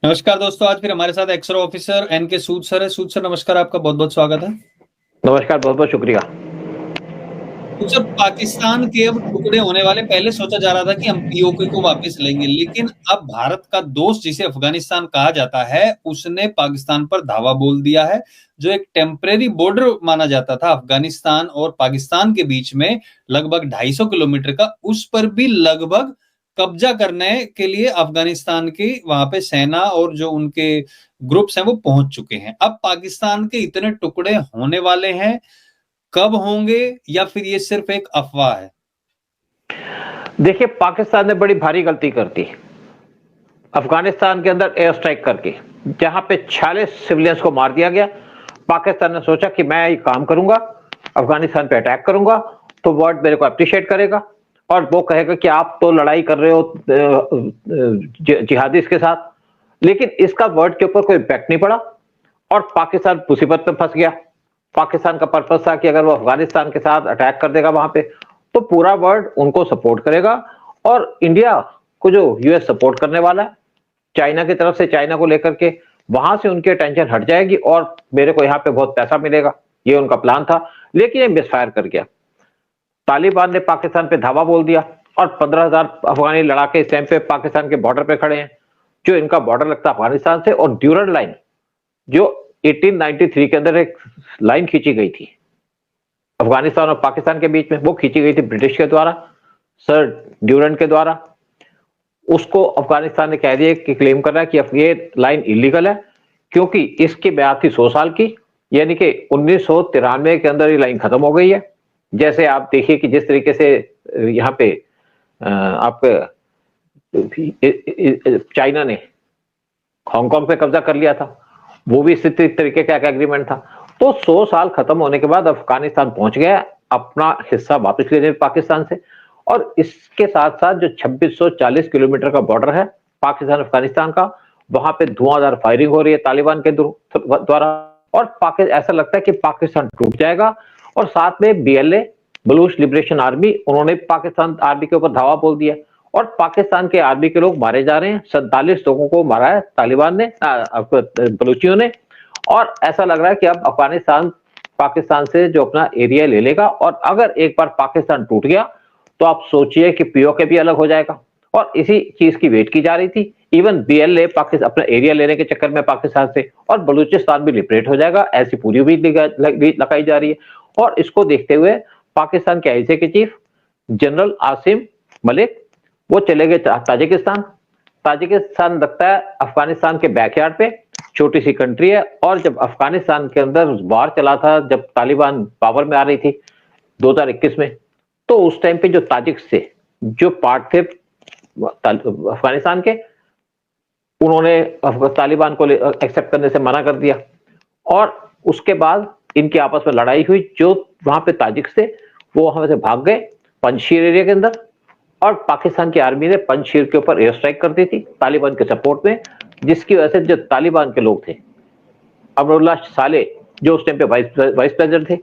नमस्कार दोस्तों, आज फिर हमारे साथ एक्सरो ऑफिसर एन के सूद सर है। सूद सर नमस्कार, आपका बहुत बहुत स्वागत है। नमस्कार, बहुत बहुत शुक्रिया। तो सर, पाकिस्तान के अब टुकड़े होने वाले, पहले सोचा जा रहा था कि हम पीओके को वापस लेंगे, लेकिन अब भारत का दोस्त जिसे अफगानिस्तान कहा जाता है उसने पाकिस्तान पर धावा बोल दिया है। जो एक टेम्परेरी बॉर्डर माना जाता था अफगानिस्तान और पाकिस्तान के बीच में, लगभग 250 किलोमीटर का, उस पर भी लगभग कब्जा करने के लिए अफगानिस्तान की वहां पे सेना और जो उनके ग्रुप्स हैं वो पहुंच चुके हैं। अब पाकिस्तान के इतने टुकड़े होने वाले हैं, कब होंगे, या फिर ये सिर्फ एक अफवाह है? देखिए, पाकिस्तान ने बड़ी भारी गलती कर दी अफगानिस्तान के अंदर एयर स्ट्राइक करके, जहां पे 46 सिविलियंस को मार दिया गया। पाकिस्तान ने सोचा कि मैं ये काम करूंगा, अफगानिस्तान पे अटैक करूंगा, तो वर्ल्ड मेरे को अप्रिशिएट करेगा और वो कहेगा कि आप तो लड़ाई कर रहे हो जिहादीज के साथ। लेकिन इसका वर्ल्ड के ऊपर कोई इम्पैक्ट नहीं पड़ा और पाकिस्तान मुसीबत में फंस गया। पाकिस्तान का पर्पस था कि अगर वो अफगानिस्तान के साथ अटैक कर देगा वहां पे, तो पूरा वर्ल्ड उनको सपोर्ट करेगा और इंडिया को जो यूएस सपोर्ट करने वाला है, चाइना की तरफ से, चाइना को लेकर के वहां से उनकी अटेंशन हट जाएगी और मेरे को यहाँ पे बहुत पैसा मिलेगा। ये उनका प्लान था, लेकिन ये मिसफायर कर गया। तालिबान ने पाकिस्तान पे धावा बोल दिया और 15,000 अफगानी लड़ाके इस टाइम पे पाकिस्तान के बॉर्डर पे खड़े हैं, जो इनका बॉर्डर लगता है अफगानिस्तान से। और ड्यूरन लाइन जो 1893 के अंदर एक लाइन खींची गई थी अफगानिस्तान और पाकिस्तान के बीच में, वो खींची गई थी ब्रिटिश के द्वारा, सर ड्यूरन के द्वारा। उसको अफगानिस्तान ने कह दिया कि क्लेम कर रहा है कि अब ये लाइन इलीगल है, क्योंकि इसकी ब्याद थी 100 साल की, यानी कि 1993 के अंदर ये लाइन खत्म हो गई है। जैसे आप देखिए कि जिस तरीके से यहाँ पे आपके चाइना ने हांगकांग पे कब्जा कर लिया था, वो भी इसी तरीके का एग्रीमेंट था। तो 100 साल खत्म होने के बाद अफगानिस्तान पहुंच गया अपना हिस्सा वापस लेने पाकिस्तान से। और इसके साथ साथ जो 2640 किलोमीटर का बॉर्डर है पाकिस्तान अफगानिस्तान का, वहां पे धुआंधार फायरिंग हो रही है तालिबान के द्वारा। और ऐसा लगता है कि पाकिस्तान टूट जाएगा। और साथ में बीएलए, बलूच लिबरेशन आर्मी, उन्होंने पाकिस्तान आर्मी के ऊपर धावा बोल दिया और पाकिस्तान के आर्मी के लोग मारे जा रहे हैं। 47 लोगों को मारा है तालिबान ने, बलूचियों ने। और ऐसा लग रहा है कि अब अफगानिस्तान पाकिस्तान से जो अपना एरिया ले लेगा, और अगर एक बार पाकिस्तान टूट गया तो आप सोचिए कि पीओके भी अलग हो जाएगा। और इसी चीज की वेट की जा रही थी। इवन बीएलए पाकिस्तान अपना एरिया लेने के चक्कर में पाकिस्तान से, और बलूचिस्तान भी लिबरेट हो जाएगा, ऐसी पूरी उम्मीद लगाई जा रही है। और इसको देखते हुए पाकिस्तान के आईजी के चीफ जनरल आसिम मलिक, वो चले गए ताजिकिस्तान। ताजिकिस्तान लगता है अफगानिस्तान के बैकयार्ड पे, छोटी सी कंट्री है। और जब अफगानिस्तान के अंदर वार चला था, जब तालिबान पावर में आ रही थी 2021 में, तो उस टाइम पे जो ताजिक से जो पार्ट थे अफगानिस्तान के, उन्होंने तालिबान को एक्सेप्ट करने से मना कर दिया। और उसके बाद इनकी आपस में लड़ाई हुई। जो वहां पे ताजिक थे वो वहां से भाग गए पंजशीर एरिया के अंदर, और पाकिस्तान की आर्मी ने पंजशीर के ऊपर एयर स्ट्राइक कर दी थी तालिबान के सपोर्ट में, जिसकी वजह से जो तालिबान के लोग थे, अमरुल्लाह साले, जो उस टाइम पे वाइस प्रेसिडेंट थे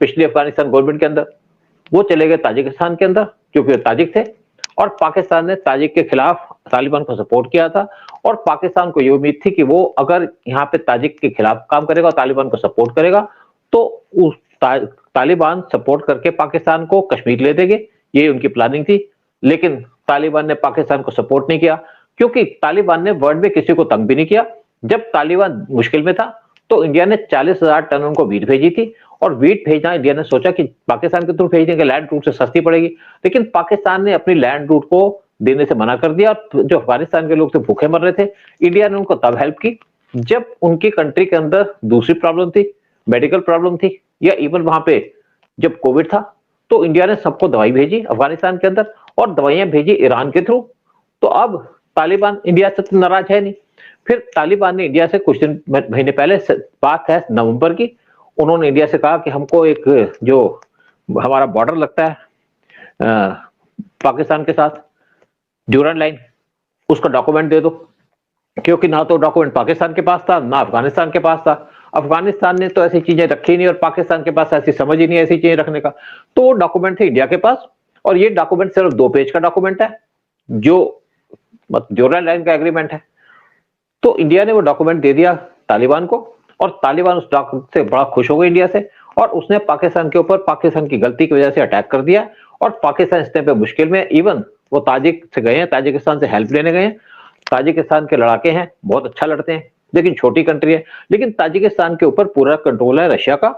पिछली अफगानिस्तान गवर्नमेंट के अंदर, वो चले गए ताजिकिस्तान के अंदर, क्योंकि ताजिक थे। और पाकिस्तान ने ताजिक के खिलाफ तालिबान को सपोर्ट किया था। और पाकिस्तान को ये उम्मीद थी कि वो अगर यहाँ पे ताजिक के खिलाफ काम करेगा, तालिबान को सपोर्ट करेगा, तो उस तालिबान सपोर्ट करके पाकिस्तान को कश्मीर ले देंगे। ये उनकी प्लानिंग थी। लेकिन तालिबान ने पाकिस्तान को सपोर्ट नहीं किया, क्योंकि तालिबान ने वर्ल्ड में किसी को तंग भी नहीं किया। जब तालिबान मुश्किल में था तो इंडिया ने 40,000 टन उनको वीट भेजी थी। और वीट भेजना, इंडिया ने सोचा कि पाकिस्तान के थ्रू भेजने के लैंड रूट से सस्ती पड़ेगी, लेकिन पाकिस्तान ने अपनी लैंड रूट को देने से मना कर दिया। जो अफगानिस्तान के लोग थे भूखे मर रहे थे, इंडिया ने उनको तब हेल्प की जब उनकी कंट्री के अंदर दूसरी प्रॉब्लम थी, मेडिकल प्रॉब्लम थी, या इवन वहां पे जब कोविड था, तो इंडिया ने सबको दवाई भेजी अफगानिस्तान के अंदर, और दवाइयां भेजी ईरान के थ्रू। तो अब तालिबान इंडिया से तो नाराज है नहीं। फिर तालिबान ने इंडिया से कुछ दिन महीने पहले, बात है नवंबर की, उन्होंने इंडिया से कहा कि हमको एक जो हमारा बॉर्डर लगता है पाकिस्तान के साथ, ड्यूरन लाइन, उसका डॉक्यूमेंट दे दो। क्योंकि ना तो डॉक्यूमेंट पाकिस्तान के पास था, ना अफगानिस्तान के पास था। अफगानिस्तान ने तो ऐसी चीजें रखी नहीं, और पाकिस्तान के पास ऐसी समझ ही नहीं ऐसी चीजें रखने का। तो डॉक्यूमेंट थे इंडिया के पास, और ये डॉक्यूमेंट सिर्फ 2 पेज का डॉक्यूमेंट है, जो ड्यूरन लाइन का एग्रीमेंट है। तो इंडिया ने वो डॉक्यूमेंट दे दिया तालिबान को, और तालिबान उस डॉक्यूमेंट से बड़ा खुश हो गई इंडिया से, और उसने पाकिस्तान के ऊपर पाकिस्तान की गलती की वजह से अटैक कर दिया, और पाकिस्तान इस टाइम पे मुश्किल में। इवन वो ताजिक से गए हैं, ताजिकिस्तान से हेल्प लेने गए हैं। ताजिकिस्तान के लड़ाके हैं, बहुत अच्छा लड़ते हैं, लेकिन छोटी कंट्री है। लेकिन ताजिकिस्तान के ऊपर पूरा कंट्रोल है रशिया का,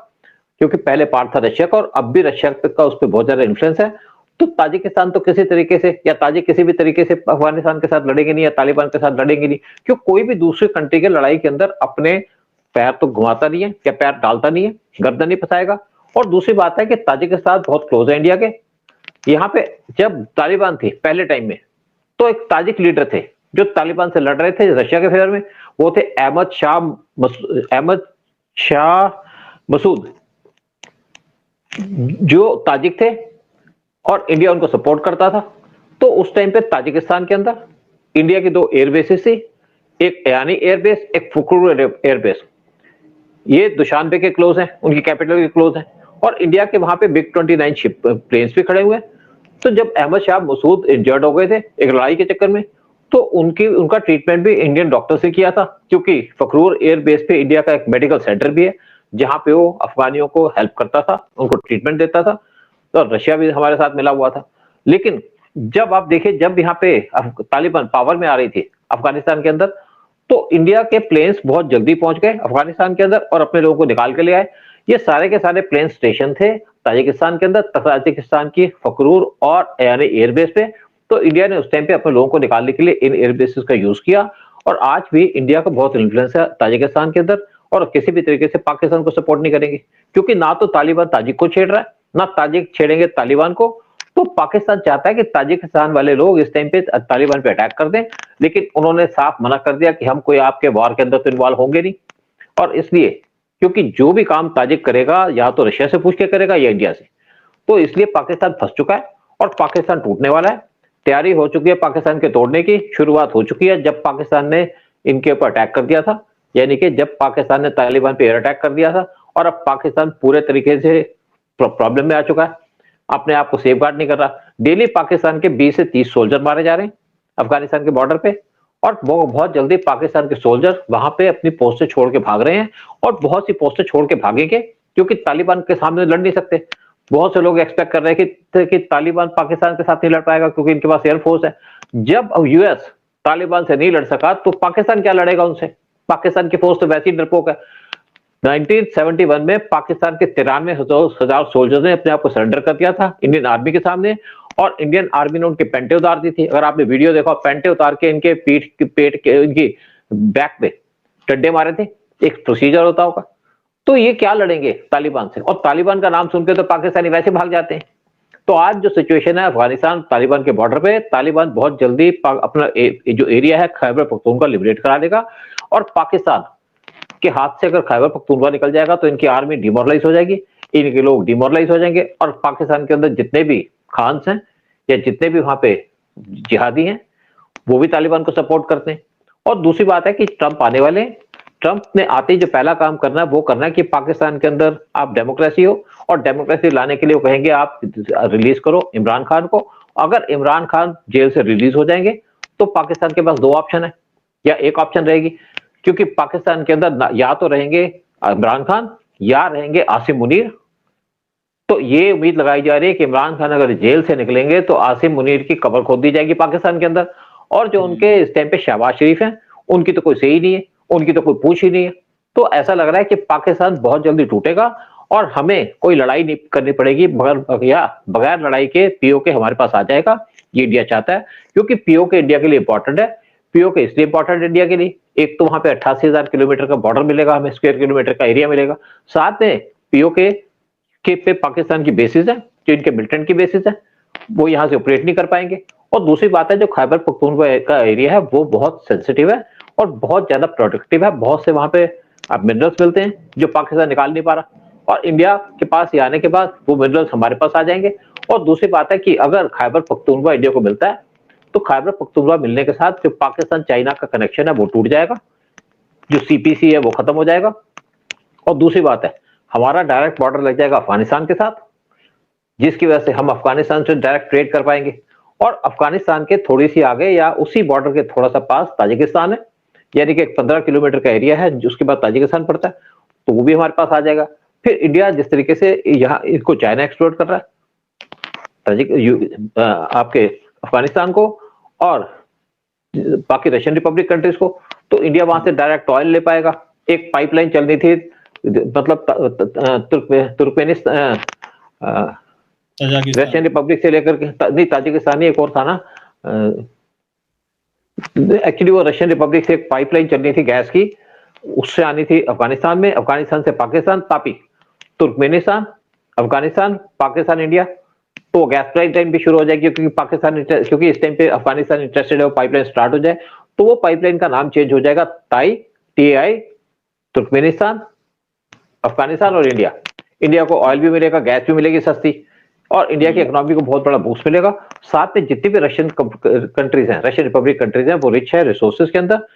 क्योंकि पहले पार्ट था रशिया का और अब भी रशिया का उस पर बहुत ज्यादा इन्फ्लुएंस है। तो ताजिकिस्तान तो किसी तरीके से, या ताजिक किसी भी तरीके से अफगानिस्तान के साथ लड़ेंगे नहीं, या तालिबान के साथ लड़ेंगे नहीं, क्यों कोई भी दूसरी कंट्री के लड़ाई के अंदर अपने पैर तो घुमाता नहीं है, या पैर डालता नहीं है, गर्दन नहीं फंसाएगा। और दूसरी बात है कि ताजिकिस्तान बहुत क्लोज है इंडिया के। यहाँ पे जब तालिबान थी पहले टाइम में, तो एक ताजिक लीडर थे जो तालिबान से लड़ रहे थे रशिया के फेवर में, वो थे अहमद शाह मसूद, जो ताजिक थे, और इंडिया उनको सपोर्ट करता था। तो उस टाइम पे ताजिकिस्तान के अंदर इंडिया की 2 एयरबेसेस थी, एक यानी एयरबेस, एक फुकुर एयरबेस। ये दुशानबे के क्लोज हैं, उनकी कैपिटल के क्लोज हैं, और इंडिया के वहां पे मिग 29 शिप प्लेन्स भी खड़े हुए हैं। तो जब अहमद शाह मसूद इंजर्ड हो गए थे एक लड़ाई के चक्कर में, तो उनका ट्रीटमेंट भी इंडियन डॉक्टर से किया था, क्योंकि फखरूर एयरबेस पे इंडिया का एक मेडिकल सेंटर भी है, जहां पे वो अफगानियों को हेल्प करता था, उनको ट्रीटमेंट देता था। तो रशिया भी हमारे साथ मिला हुआ था। लेकिन जब आप देखिए, जब यहाँ पे तालिबान पावर में आ रही थी अफगानिस्तान के अंदर, तो इंडिया के प्लेन्स बहुत जल्दी पहुंच गए अफगानिस्तान के अंदर और अपने लोगों को निकाल के ले आए। ये सारे के सारे प्लेन स्टेशन थे ताजिकिस्तान के अंदर, ताजिकिस्तान की फखरूर और यानी एयरबेस पे। तो इंडिया ने उस टाइम पे अपने लोगों को निकालने के लिए इन एयरबेसेस का यूज किया, और आज भी इंडिया का बहुत इन्फ्लुएंस है ताजिकिस्तान के अंदर, और किसी भी तरीके से पाकिस्तान को सपोर्ट नहीं करेंगे, क्योंकि ना तो तालिबान ताजिक को छेड़ रहा है, ना ताजिक छेड़ेंगे तालिबान को। तो पाकिस्तान चाहता है कि ताजिकिस्तान वाले लोग इस टाइम पे तालिबान पे अटैक कर दें, लेकिन उन्होंने साफ मना कर दिया कि हम कोई आपके वॉर के अंदर तो इन्वॉल्व होंगे नहीं। और इसलिए, क्योंकि जो भी काम ताजिक करेगा या तो रशिया से पूछ के करेगा या इंडिया से, तो इसलिए पाकिस्तान फंस चुका है और पाकिस्तान टूटने वाला है। तैयारी हो चुकी है पाकिस्तान के तोड़ने की, शुरुआत हो चुकी है जब पाकिस्तान ने इनके ऊपर अटैक कर दिया था, यानी कि जब पाकिस्तान ने तालिबान पे एयर अटैक कर दिया था। और अब पाकिस्तान पूरे तरीके से प्रॉब्लम में आ चुका है, अपने आप को सेफ गार्ड नहीं कर रहा। डेली पाकिस्तान के 20 से 30 सोल्जर मारे जा रहे हैं अफगानिस्तान के बॉर्डर पे, और वो बहुत जल्दी पाकिस्तान के सोल्जर वहां पे अपनी पोस्टें छोड़ के भाग रहे हैं, और बहुत सी पोस्टें छोड़ के भागेंगे, क्योंकि तालिबान के सामने लड़ नहीं सकते। बहुत से लोग एक्सपेक्ट कर रहे हैं कि तालिबान पाकिस्तान के साथ नहीं लड़ पाएगा, क्योंकि इनके पास एयरफोर्स है। जब यूएस तालिबान से नहीं लड़ सका, तो पाकिस्तान क्या लड़ेगा उनसे? पाकिस्तान की फोर्स तो वैसे ही डरपोक है। 1971 में पाकिस्तान के 93,000 सोल्जर्स ने अपने आप को सरेंडर कर दिया था इंडियन आर्मी के सामने, और इंडियन आर्मी ने उनके पेंटे उतार दी थी। अगर आपने वीडियो देखा, पेंटे उतार के इनके पेट के इनकी बैक पे टड्डे मारे थे, एक प्रोसीजर होता होगा। तो ये क्या लड़ेंगे तालिबान से? और तालिबान का नाम सुनकर तो पाकिस्तानी वैसे भाग जाते हैं। तो आज जो सिचुएशन है अफगानिस्तान तालिबान के बॉर्डर पे, तालिबान बहुत जल्दी अपना जो एरिया है खैबर पख्तूनख्वा लिबरेट करा देगा, और पाकिस्तान के हाथ से अगर खैबर पख्तूनख्वा निकल जाएगा तो इनकी आर्मी डिमोरलाइज हो जाएगी, इनके लोग डिमोरलाइज हो जाएंगे, और पाकिस्तान के अंदर जितने भी खान्स हैं या जितने भी वहां पे जिहादी हैं, वो भी तालिबान को सपोर्ट करते हैं। और दूसरी बात है कि ट्रंप आने वाले हैं। ट्रंप ने आते ही जो पहला काम करना है वो करना है कि पाकिस्तान के अंदर आप डेमोक्रेसी हो, और डेमोक्रेसी लाने के लिए वो कहेंगे आप रिलीज करो इमरान खान को। अगर इमरान खान जेल से रिलीज हो जाएंगे तो पाकिस्तान के पास 2 ऑप्शन है, या एक ऑप्शन रहेगी, क्योंकि पाकिस्तान के अंदर या तो रहेंगे इमरान खान या रहेंगे आसिम मुनीर। तो ये उम्मीद लगाई जा रही है कि इमरान खान अगर जेल से निकलेंगे तो आसिम मुनीर की कब्र खोद दी जाएगी पाकिस्तान के अंदर, और जो उनके इस टाइम पे शहबाज शरीफ हैं, उनकी तो कोई सही नहीं है, उनकी तो कोई पूछ ही नहीं है। तो ऐसा लग रहा है कि पाकिस्तान बहुत जल्दी टूटेगा, और हमें कोई लड़ाई नहीं करनी पड़ेगी, बगैर लड़ाई के पीओके हमारे पास आ जाएगा। ये इंडिया चाहता है, क्योंकि पीओके इंडिया के लिए इंपॉर्टेंट है। पीओके इसलिए इंपॉर्टेंट है इंडिया के लिए, एक तो वहां पे 88,000 किलोमीटर का बॉर्डर मिलेगा, हमें स्क्वायर किलोमीटर का एरिया मिलेगा। साथ में पीओके के पे पाकिस्तान की बेसिस है, जो इनके मिलिटेंट की बेसिस है, वो यहाँ से ऑपरेट नहीं कर पाएंगे। और दूसरी बात है, जो खैबर पख्तूनख्वा का एरिया है वो बहुत सेंसिटिव है और बहुत ज्यादा प्रोडक्टिव है। बहुत से वहां पे अब मिनरल्स मिलते हैं जो पाकिस्तान निकाल नहीं पा रहा, और इंडिया के पास ये आने के बाद वो मिनरल्स हमारे पास आ जाएंगे। और दूसरी बात है कि अगर खैबर पख्तूनख्वा इंडिया को मिलता है, तो खैबर पख्तूनख्वा मिलने के साथ जो पाकिस्तान चाइना का कनेक्शन है वो टूट जाएगा, जो सीपीसी है वो खत्म हो जाएगा। और दूसरी बात है, हमारा डायरेक्ट बॉर्डर लग जाएगा अफगानिस्तान के साथ, जिसकी वजह से हम अफगानिस्तान से डायरेक्ट ट्रेड कर पाएंगे। और अफगानिस्तान के थोड़ी सी आगे या उसी बॉर्डर के थोड़ा सा पास ताजिकिस्तान है, यानी कि 15 किलोमीटर का एरिया है, उसके बाद ताजिकिस्तान पड़ता है, तो वो भी हमारे पास आ जाएगा। फिर इंडिया जिस तरीके से यहाँ इनको चाइना एक्सप्लोर कर रहा है, आपके अफगानिस्तान को और बाकी रशियन रिपब्लिक कंट्रीज को, तो इंडिया वहां से डायरेक्ट ऑयल ले पाएगा। एक पाइपलाइन चलनी थी, मतलब तुर्कमेनिस्तान, रशियन रिपब्लिक से लेकर के, नहीं ताजिकिस्तान ही एक और था ना, एक्चुअली वो रशियन रिपब्लिक से एक पाइपलाइन चलनी थी गैस की, उससे आनी थी अफगानिस्तान में, अफगानिस्तान से पाकिस्तान, तापी, तुर्कमेनिस्तान, अफगानिस्तान, पाकिस्तान, इंडिया। तो गैस पाइपलाइन भी शुरू हो जाएगी, क्योंकि इस टाइम पे अफगानिस्तान इंटरेस्टेड है वो पाइपलाइन स्टार्ट हो जाए, तो वो पाइपलाइन का नाम चेंज हो जाएगा TAI, तुर्कमेनिस्तान, अफगानिस्तान और इंडिया। इंडिया को ऑयल भी मिलेगा, गैस भी मिलेगी सस्ती, और इंडिया की इकोनॉमी को बहुत बड़ा बूस्ट मिलेगा। साथ में जितनी भी रशियन कंट्रीज हैं, रशियन रिपब्लिक कंट्रीज हैं, वो रिच है रिसोर्सेज के अंदर,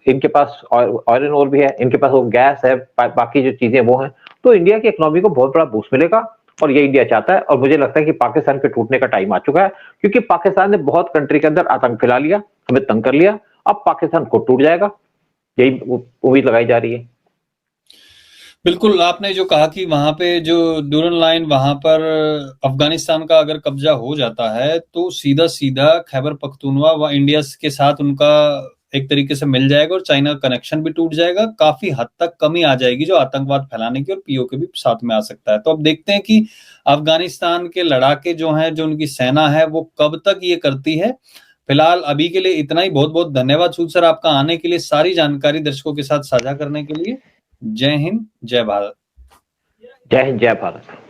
इनके पास ऑयल एंड ओर भी है, इनके पास वो गैस है, बाकी जो चीजें वो हैं, तो इंडिया की इकोनॉमी को बहुत बड़ा बूस्ट मिलेगा, और ये इंडिया चाहता है। और मुझे लगता है कि पाकिस्तान के टूटने का टाइम आ चुका है, क्योंकि पाकिस्तान ने बहुत कंट्री के अंदर आतंक फैला लिया, हमें तंग कर लिया, अब पाकिस्तान खुद टूट जाएगा, यही उम्मीद लगाई जा रही है। बिल्कुल, आपने जो कहा कि वहां पे जो ड्यूरन लाइन, वहां पर अफगानिस्तान का अगर कब्जा हो जाता है तो सीधा सीधा खैबर पख्तूनवा व इंडिया के साथ उनका एक तरीके से मिल जाएगा, और चाइना का कनेक्शन भी टूट जाएगा। काफी हद तक कमी आ जाएगी जो आतंकवाद फैलाने की, और POK भी साथ में आ सकता है। तो अब देखते हैं कि अफगानिस्तान के लड़ाके जो हैं, जो उनकी सेना है, वो कब तक ये करती है। फिलहाल अभी के लिए इतना ही। बहुत बहुत धन्यवाद सूद सर आपका आने के लिए, सारी जानकारी दर्शकों के साथ साझा करने के लिए। जय हिंद, जय भारत। जय हिंद, जय भारत।